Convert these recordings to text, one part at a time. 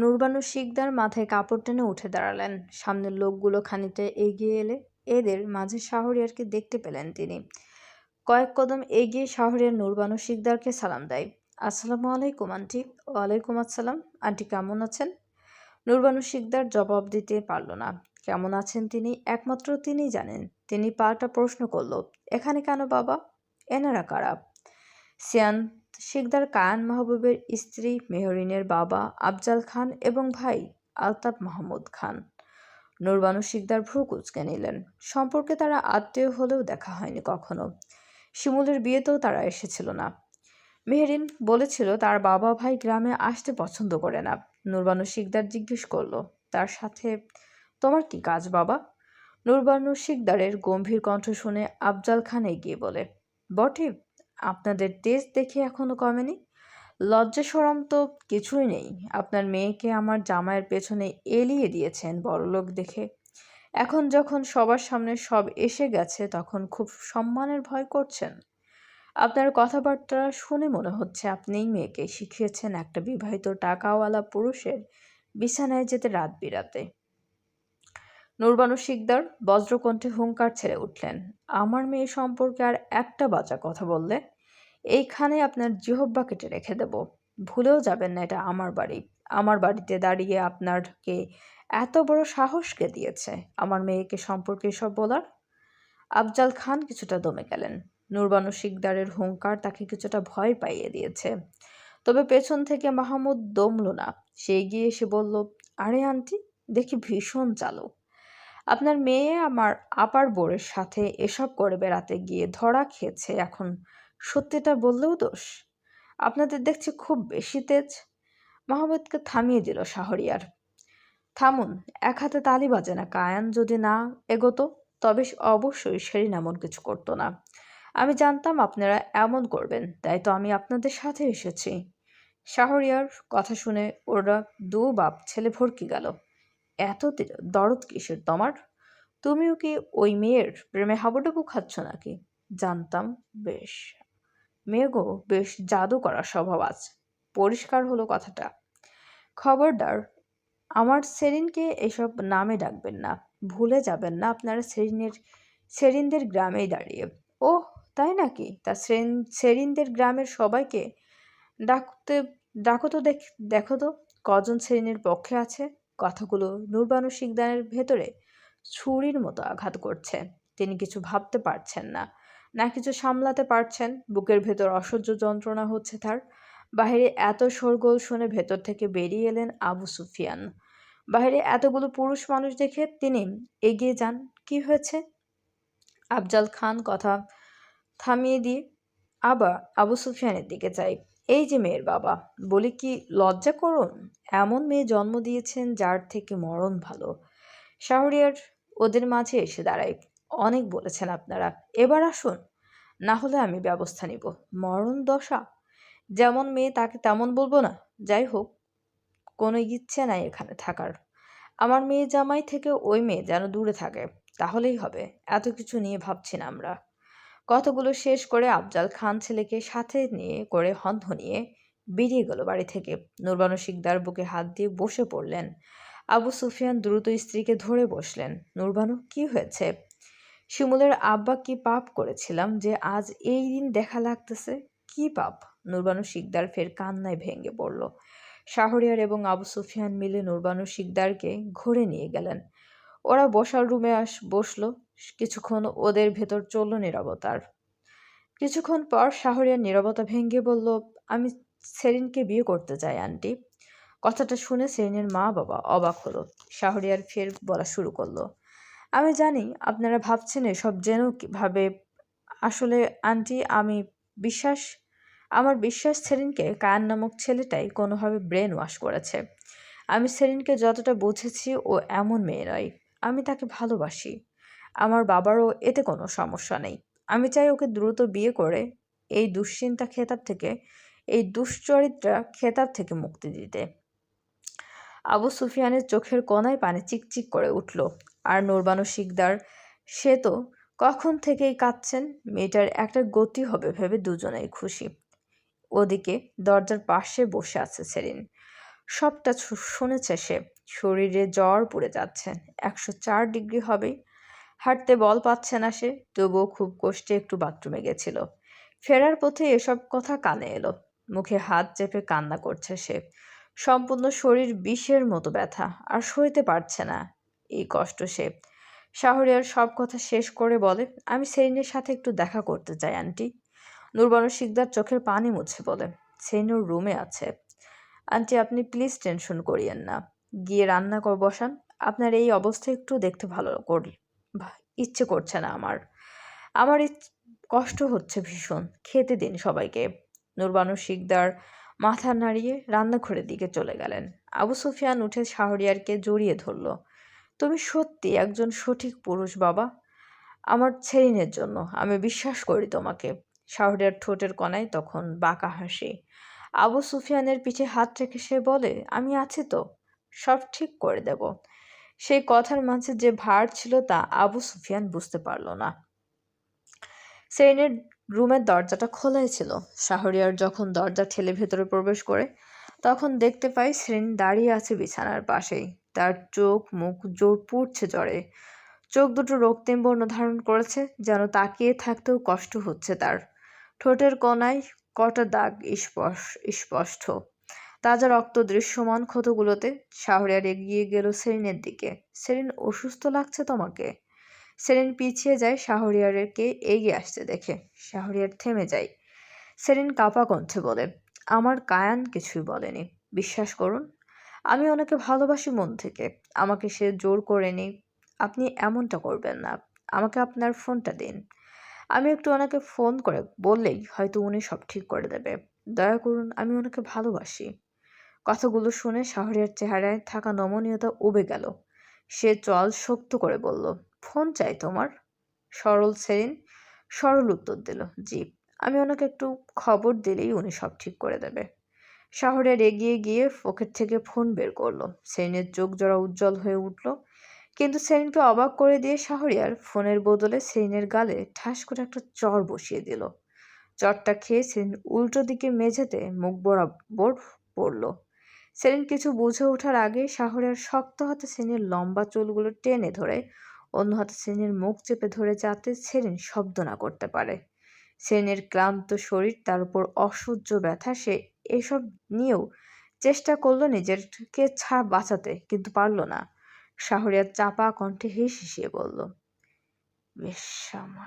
নূরবানু শিকদার মাথায় কাপড় টেনে উঠে দাঁড়ালেন। সামনের লোকগুলো খানিকটা এগিয়ে এলে এদের মাঝে শাহরিয়ারকে দেখতে পেলেন তিনি। কয়েক কদম এগিয়ে শাহরিয়ার নূরবানু শিকদারকে সালাম দেয়। আসসালামু আলাইকুম আন্টি। ওয়ালাইকুম আসসালাম। আন্টি কেমন আছেন? নূরবানু শিকদার জবাব দিতে পারল না। কেমন আছেন তিনি একমাত্র তিনিই জানেন। তিনি পাল্টা প্রশ্ন করল, এখানে কেন বাবা? এনারা কারা? সিয়ান শিকদার কায়ান মাহবুবের স্ত্রী মেহরিনের বাবা আফজাল খান এবং ভাই আলতাফ মাহমুদ খান। নূরবানু শিকদার ভ্রু কুঁচকে নিলেন। সম্পর্কে তারা আত্মীয় হলেও দেখা হয়নি কখনো। শিমুলের বিয়েতেও তারা এসেছিল না। মেহরিন বলেছিল তার বাবা ভাই গ্রামে আসতে পছন্দ করে না। নূরবানু শিকদার জিজ্ঞেস করল, তার সাথে তোমার কি কাজ বাবা? নূরবানু শিকদারের গম্ভীর কণ্ঠ শুনে আফজাল খান এগিয়ে বলে, বটে, আপনাদের তেজ দেখে এখনো কমেনি। লজ্জা শরম তো কিছুই নেই। আপনার মেয়েকে আমার জামাইয়ের পেছনে এলিয়ে দিয়েছেন বড়লোক দেখে। এখন যখন সবার সামনে সব এসে গেছে তখন খুব সম্মানের ভয় করছেন। আপনার কথাবার্তা শুনে মনে হচ্ছে আপনিই মেয়েকে শিখিয়েছেন একটা বিবাহিত টাকাওয়ালা পুরুষের বিছানায় যেতে রাত বিরাতে। নূরবানু শিকদার বজ্রকণ্ঠে হুঙ্কার ছেড়ে উঠলেন, আমার মেয়ে সম্পর্কে আর একটা বাজা কথা বললে এইখানে আপনার জিহ্বা কেটে রেখে দেব। ভুলেও যাবেন না এটা আমার বাড়ি। আমার বাড়িতে দাঁড়িয়ে আপনাকে এত বড় সাহস কে দিয়েছে আমার মেয়েকে সম্পর্কে এসব বলার? আফজাল খান কিছুটা দমে গেলেন। নূরবানু শিকদারের হুঙ্কার তাকে কিছুটা ভয় পাইয়ে দিয়েছে। তবে পেছন থেকে মাহমুদ দমল না। সে এগিয়ে এসে বলল, আরে আন্টি, দেখি ভীষণ চালু। আপনার মেয়ে আমার আপার বোরের সাথে এসব করে বেড়াতে গিয়ে ধরা খেয়েছে, এখন সত্যিটা বললেও দোষ। আপনাদের দেখছি খুব বেশি তেজ। মাহমুদকে থামিয়ে দিল শাহরিয়ার। থামুন, এক হাতে তালি বাজে না। কায়ান যদি না এগোতো তবে অবশ্যই সেরিন এমন কিছু করতো না। আমি জানতাম আপনারা এমন করবেন, তাই তো আমি আপনাদের সাথে এসেছি। শাহরিয়ার কথা শুনে ওরা দু বাপ ছেলে ভরকি গেল। এত দরদ কিসের তোমার? তুমিও কি ওই মেয়ের প্রেমে হাবুডুবু খাচ্ছ নাকি? জানতাম বেশ। মেয়েগো বেশ জাদু করার স্বভাব আছে। পরিষ্কার হলো কথাটা। খবরদার আমার সেরিনকে এসব নামে ডাকবেন না। ভুলে যাবেন না আপনারা সেরিনদের গ্রামেই দাঁড়িয়ে। ওহ, তাই নাকি? তা সেরিনদের গ্রামের সবাইকে ডাকতে ডাকো তো, দেখো তো কজন সেরিনের পক্ষে আছে। কথাগুলো নূরবানু শিকদারের ভেতরে ছুরির মতো আঘাত করছে। তিনি কিছু ভাবতে পারছেন না, না কিছু সামলাতে পারছেন। বুকের ভেতর অসহ্য যন্ত্রণা হচ্ছে তার। বাহিরে এত শোরগোল শুনে ভেতর থেকে বেরিয়ে এলেন আবু সুফিয়ান। বাহিরে এতগুলো পুরুষ মানুষ দেখে তিনি এগিয়ে যান। কি হয়েছে? আফজাল খান কথা থামিয়ে দিয়ে আবার আবু সুফিয়ানের দিকে চাই। এই যে মেয়ের বাবা, বলি কি লজ্জা করুন? এমন মেয়ে জন্ম দিয়েছেন যার থেকে মরণ ভালো। শাহরিয়ার ওদের মাঝে এসে দাঁড়ায়। অনেক বলেছেন আপনারা, এবার আসুন, না হলে আমি ব্যবস্থা নিব। মরণ দশা? যেমন মেয়ে তাকে তেমন বলবো না? যাই হোক, কোনো ইচ্ছে নাই এখানে থাকার। আমার মেয়ে জামাই থেকে ওই মেয়ে যেন দূরে থাকে, তাহলেই হবে। এত কিছু নিয়ে ভাবছি না আমরা। কথাগুলো শেষ করে আফজাল খান ছেলেকে সাথে নিয়ে করে হনহনিয়ে বেরিয়ে গেল বাড়ি থেকে। নূরবানু শিকদার বুকে হাত দিয়ে বসে পড়লেন। আবু সুফিয়ান দ্রুত স্ত্রীকে ধরে বসলেন। নূরবানু, কি হয়েছে? শিমুলের আব্বা কি পাপ করেছিলাম যে আজ এই দিন দেখা লাগতেছে? কি পাপ? নূরবানু শিকদার ফের কান্নায় ভেঙে পড়ল। শাহরিয়ার এবং আবু সুফিয়ান মিলে নূরবানু শিকদারকে ঘুরে নিয়ে গেলেন। ওরা বসার রুমে বসলো। কিছুক্ষণ ওদের ভেতর চলল নীরবতার। কিছুক্ষণ পর শাহরিয়ার নীরবতা ভেঙে বলল, আমি সেরিনকে বিয়ে করতে চাই আন্টি। কথাটা শুনে সেরিনের মা বাবা অবাক হলো। শাহরিয়ার ফের বলা শুরু করলো, আমি জানি আপনারা ভাবছেন এসব যেন কিভাবে। আসলে আন্টি, আমার বিশ্বাস সেরিনকে কায়ান নামক ছেলেটাই কোনোভাবে ব্রেন ওয়াশ করেছে। আমি সেরিনকে যতটা বুঝেছি ও এমন মেয়ে নয়। আমি তাকে ভালোবাসি। আমার বাবারও এতে কোনো সমস্যা নেই। আমি চাই ওকে দ্রুত বিয়ে করে এই দুশ্চরিত্রা খেতাব থেকে মুক্তি দিতে। আবু সুফিয়ানের চোখের কোণায় পানি চিকচিক করে উঠল। আর নূরবানু শিকদার, সে তো কখন থেকেই কাঁদছেন। মেয়েটার একটা গতি হবে ভেবে দুজনেই খুশি। ওদিকে দরজার পাশে বসে আছে সেরিন। সবটা শুনেছে সে। শরীরে জ্বর পুড়ে যাচ্ছে, 104 ডিগ্রি হবেই। হাঁটতে বল পাচ্ছে না সে, তবুও খুব কষ্টে একটু বাথরুমে গেছিল। ফেরার পথে এসব কথা কানে এলো। মুখে হাত চেপে কান্না করছে সে। সম্পূর্ণ শরীর বিষের মতো ব্যথা, আর সইতে পারছে না এই কষ্ট সে। শাহরিয়ার সব কথা শেষ করে বলে, আমি সেরিনের সাথে একটু দেখা করতে চাই আন্টি। নূরবানু শিকদার চোখের পানি মুছে বলে, সেরিনুর রুমে আছে। আন্টি আপনি প্লিজ টেনশন করিয়েন না, গিয়ে রান্না বসান। আপনার এই অবস্থা একটু দেখতে ইচ্ছে করছে না আমার। আমার কষ্ট হচ্ছে ভীষণ, খেতে দিন সবাইকে। নূরবানু শিকদার মাথা নাড়িয়ে রান্নাঘরের দিকে চলে গেলেন। আবু সুফিয়ান উঠে শাহরিয়ারকে জড়িয়ে ধরল। তুমি সত্যি একজন সঠিক পুরুষ বাবা, আমার ছেরিনের জন্য। আমি বিশ্বাস করি তোমাকে। শাহরিয়ার ঠোঁটের কোণায় তখন বাঁকা হাসি। আবু সুফিয়ানের পিঠে হাত রেখে সে বলে, আমি আছি তো, সব ঠিক করে দেব। সেই কথার মাঝে যে ভার ছিল তা আবু সুফিয়ান বুঝতে পারল না। সেরিনের রুমের দরজাটা খোলাই ছিল। শাহরিয়ার যখন দরজা ঠেলে ভেতরে প্রবেশ করে, তখন দেখতে পাই সেরিন দাঁড়িয়ে আছে বিছানার পাশেই। তার চোখ মুখ জোর পুড়ছে জ্বরে। চোখ দুটো রক্তিম বর্ণ ধারণ করেছে, যেন তাকিয়ে থাকতেও কষ্ট হচ্ছে তার। ঠোঁটের কোণায় কটা দাগ স্পষ্ট। তাজা রক্ত দৃশ্যমান ক্ষতগুলোতে। শাহরিয়ার এগিয়ে গেল সেরিনের দিকে। সেরিন, অসুস্থ লাগছে তোমাকে? সেরিন পিছিয়ে যায় শাহরিয়ারকে এগিয়ে আসতে দেখে। শাহরিয়ার থেমে যায়। সেরিন কাঁপা কণ্ঠে বলে, আমার কায়ান কিছুই বলেনি, বিশ্বাস করুন। আমি ওনাকে ভালোবাসি মন থেকে। আমাকে সে জোর করেনি। আপনি এমনটা করবেন না। আমাকে আপনার ফোনটা দিন। আমি একটু ওনাকে ফোন করে বললেই হয়তো উনি সব ঠিক করে দেবে। দয়া করুন, আমি ওনাকে ভালোবাসি। কথাগুলো শুনে শাহরিয়ার চেহারায় থাকা নমনীয়তা উবে গেল। সে চল শক্ত করে বলল, ফোন চাই তোমার? সরল সেরিন সরল উত্তর দিল, জি। আমি ওনাকে একটু খবর দিলেই উনি সব ঠিক করে দেবে। শাহরিয়ার এগিয়ে গিয়ে পকেট থেকে ফোন বের করলো। সেরিনের চোখ জোড়া উজ্জ্বল হয়ে উঠল। কিন্তু সেরিনকে অবাক করে দিয়ে শাহরিয়ার ফোনের বদলে সেরিনের গালে ঠাস করে একটা চড় বসিয়ে দিল। চড়টা খেয়ে সেরিন উল্টো দিকে মেঝেতে মুখ বরাবর পড়ল। সেরিন কিছু বুঝে ওঠার আগে শাহরিয়ার শক্ত হাতে সেরিনের লম্বা চুলগুলো টেনে ধরে অন্য হাতে সেরিনের মুখ চেপে ধরে, যাতে সেরিন শব্দ না করতে পারে। সেরিনের ক্লান্ত শরীর, তার উপর অসহ্য ব্যথা। সে এসব নিয়েও চেষ্টা করলো নিজেকে বাঁচাতে, কিন্তু পারল না। শাহরিয়ার চাপা কণ্ঠে হিসিয়ে বলল, বেশ্যামা,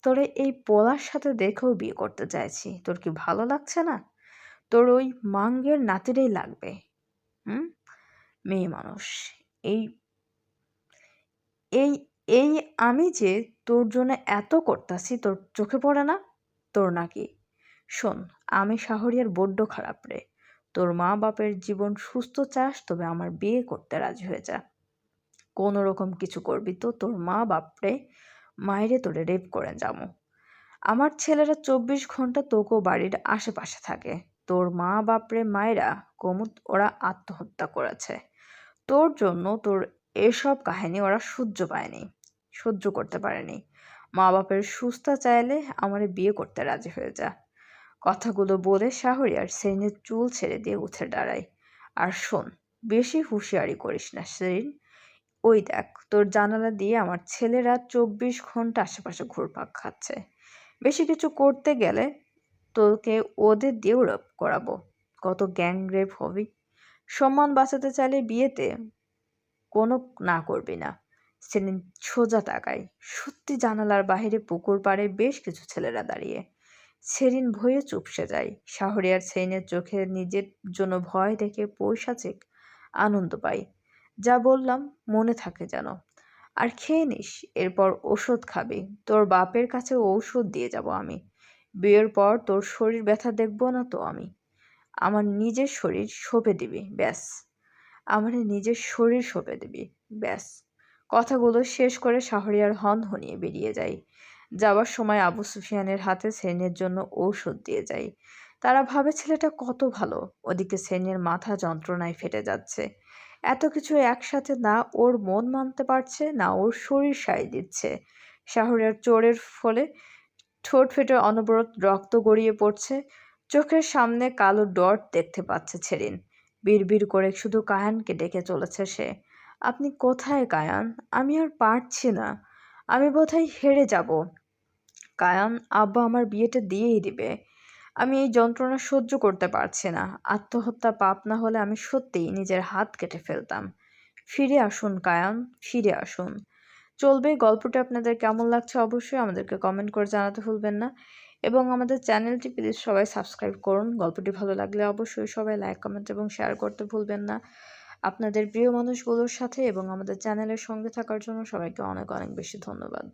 তোরে এই পোলার সাথে দেখেও বিয়ে করতে চাইছি। তোর কি ভালো লাগছে না? তোর ওই মাঙ্গের নাতিরেই লাগবে। হুম, মেয়ে মানুষ। এই এই এই আমি যে তোর জন্য এত করতাছি, তোর চোখে পড়ে না? তোর নাকি? শোন, আমি শাহরিয়ার বড্ড খারাপ রে। তোর মা বাপের জীবন সুস্থ চাস, তবে আমার বিয়ে করতে রাজি হয়ে যা। কোনো রকম কিছু করবি তো তোর মা বাপরে মায়েরে তোরে রেপ করে যাবো। আমার ছেলেরা 24 ঘন্টা তোকে বাড়ির আশেপাশে থাকে। তোর মা বাপরে মায়েরা কমুত ওরা আত্মহত্যা করেছে তোর জন্য। তোর এসব কাহিনী ওরা সহ্য করতে পারেনি। মা বাপের সুস্থতা চাইলে আমারে বিয়ে করতে রাজি হয়ে যা। কথাগুলো বলে শাহরিয়ার সেরিনের চুল ছেড়ে দিয়ে উঠে দাঁড়ায়। আর শোন, বেশি হুঁশিয়ারি করিস না সেরিন। ওই দেখ, তোর জানালা দিয়ে আমার ছেলেরা 24 ঘন্টা আশেপাশে ঘুরপাক খাচ্ছে। বেশি কিছু করতে গেলে তোকে ওদের দিয়েও রেপ করাবো। কত গ্যাং রেপ হবি। সম্মান বাঁচাতে চাইলে বিয়েতে কোনো না করবি না। সেদিন সোজা তাকায়। সত্যি জানালার বাহিরে পুকুর পাড়ে বেশ কিছু ছেলেরা দাঁড়িয়ে। সেরিন ভয়ে চুপসে যায়। শাহরিয়ার সেরিনের চোখে নিজের জন্য ভয় দেখে পৈশাচিক আনন্দ পায়। যা বললাম মনে থাকে যেন। আর খেয়ে নিস, এরপর ওষুধ খাবি। তোর বাপের কাছে ঔষধ দিয়ে যাব আমি। বিয়ের পর তোর শরীর ব্যথা দেখব না তো আমি। আমার নিজের শরীর সঁপে দিবি ব্যাস। ব্যাস। কথাগুলো শেষ করে শাহরিয়ার হনহনিয়ে বেরিয়ে যায়। যাওয়ার সময় আবু সুফিয়ানের হাতে সেরিনের জন্য ঔষধ দিয়ে যায়। তারা ভাবে ছেলেটা কত ভালো। ওদিকে সেরিনের মাথা যন্ত্রণায় ফেটে যাচ্ছে। এত কিছু একসাথে, না ওর মন মানতে পারছে, না ওর শরীর সায় দিচ্ছে। শাহরিয়ার চোরের ফলে ঠোঁট ফেটে অনবরত রক্ত গড়িয়ে পড়ছে। চোখের সামনে কালো ডট দেখতে পাচ্ছে সেরিন। বিড়বিড় করে শুধু কায়ানকে ডেকে চলেছে সে। আপনি কোথায় কায়ান? আমি আর পারছি না। আমি বোধহয় হেরে যাব। কায়ান, আব্বা আমার বিয়েটা দিয়েই দিবে। আমি এই যন্ত্রণা সহ্য করতে পারছি না। আত্মহত্যা পাপ না হলে আমি সত্যিই নিজের হাত কেটে ফেলতাম। ফিরে আসুন কায়ান, ফিরে আসুন। চলবে। গল্পটা আপনাদের কেমন লাগছে অবশ্যই আমাদেরকে কমেন্ট করে জানাতে ভুলবেন না। এবং আমাদের চ্যানেলটি প্লিজ সবাই সাবস্ক্রাইব করুন। গল্পটি ভালো লাগলে অবশ্যই সবাই লাইক, কমেন্ট এবং শেয়ার করতে ভুলবেন না। আপনাদের প্রিয় মানুষগুলোর সাথে এবং আমাদের চ্যানেলের সঙ্গে থাকার জন্য সবাইকে অনেক অনেক বেশি ধন্যবাদ।